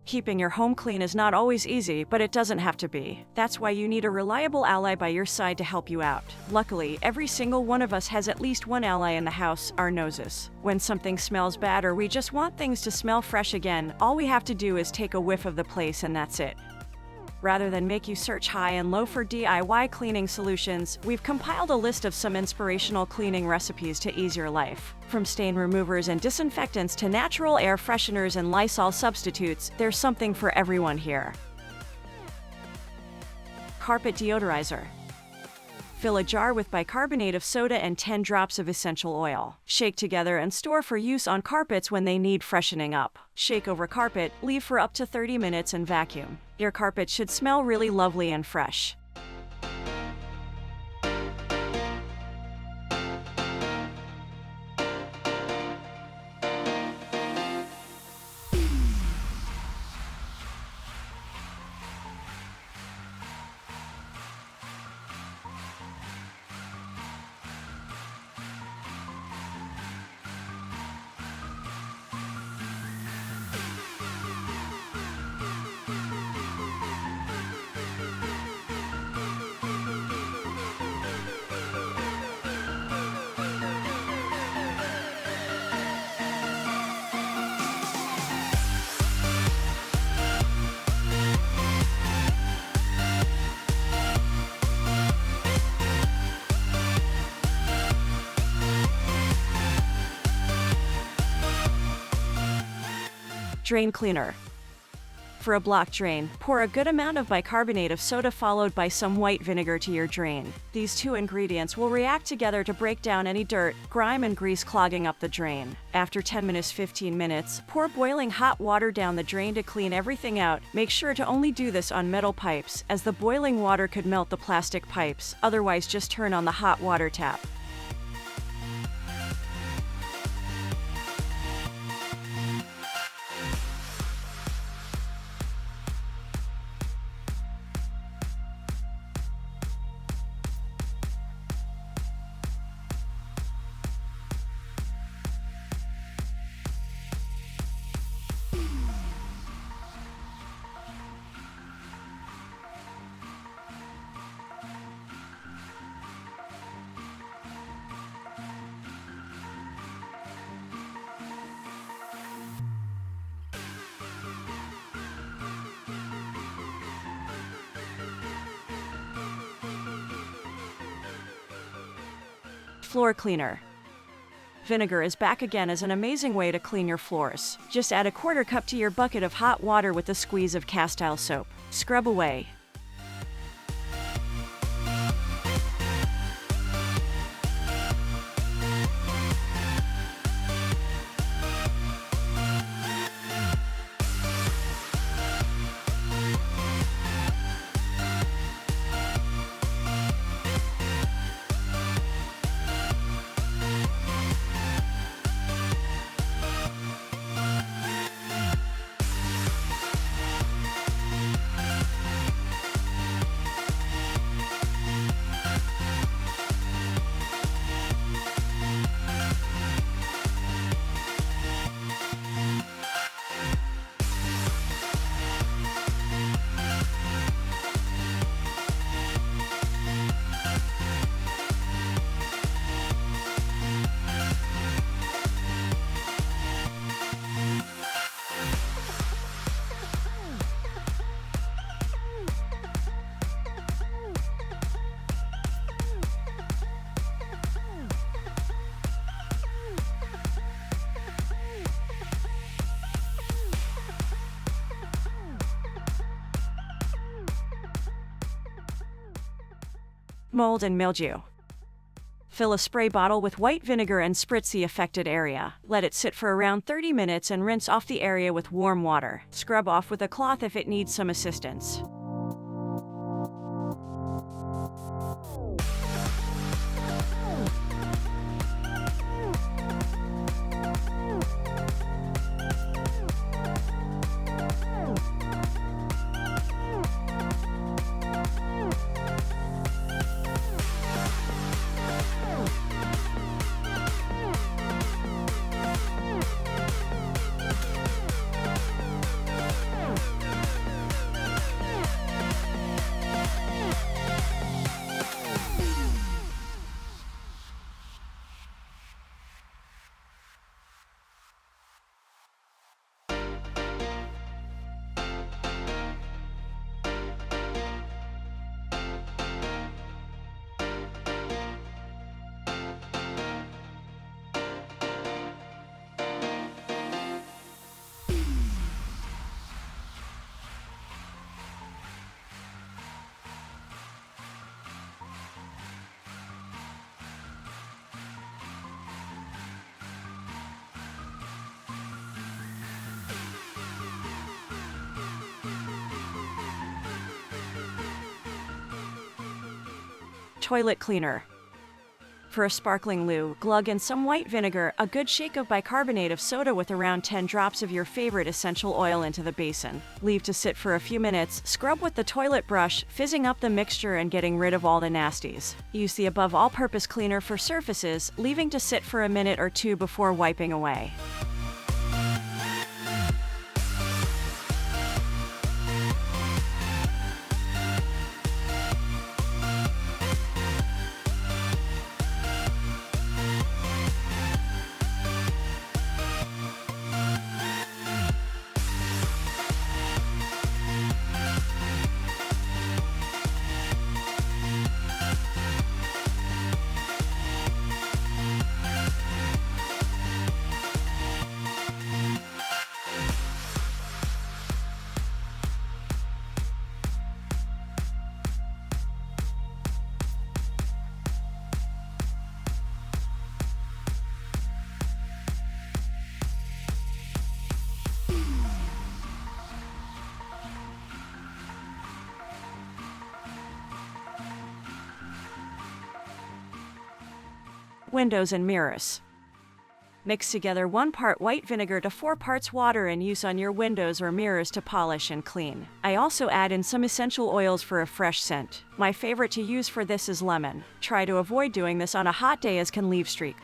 Keeping your home clean is not always easy, but it doesn't have to be. That's why you need a reliable ally by your side to help you out. Luckily, every single one of us has at least one ally in the house: our noses. When something smells bad or we just want things to smell fresh again, all we have to do is take a whiff of the place and that's it. Rather than make you search high and low for DIY cleaning solutions, we've compiled a list of some inspirational cleaning recipes to ease your life. From stain removers and disinfectants to natural air fresheners and Lysol substitutes, there's something for everyone here. Carpet deodorizer. Fill a jar with bicarbonate of soda and 10 drops of essential oil. Shake together and store for use on carpets when they need freshening up. Shake over carpet, leave for up to 30 minutes and vacuum. Your carpet should smell really lovely and fresh. Drain cleaner. For a block drain, pour a good amount of bicarbonate of soda followed by some white vinegar to your drain. These two ingredients will react together to break down any dirt, grime, and grease clogging up the drain. After 10–15 minutes, pour boiling hot water down the drain to clean everything out. Make sure to only do this on metal pipes, as the boiling water could melt the plastic pipes. Otherwise, just turn on the hot water tap. Floor cleaner. Vinegar is back again as an amazing way to clean your floors. Just add a 1/4 cup to your bucket of hot water with a squeeze of castile soap. Scrub away. Mold and mildew. Fill a spray bottle with white vinegar and spritz the affected area. Let it sit for around 30 minutes and rinse off the area with warm water. Scrub off with a cloth if it needs some assistance. Toilet cleaner. For a sparkling loo, glug in some white vinegar, a good shake of bicarbonate of soda with around 10 drops of your favorite essential oil into the basin. Leave to sit for a few minutes, scrub with the toilet brush, fizzing up the mixture and getting rid of all the nasties. Use the above all-purpose cleaner for surfaces, leaving to sit for a minute or two before wiping away. Windows and mirrors. Mix together 1 part white vinegar to 4 parts water and use on your windows or mirrors to polish and clean. I also add in some essential oils for a fresh scent. My favorite to use for this is lemon. Try to avoid doing this on a hot day as can leave streaks.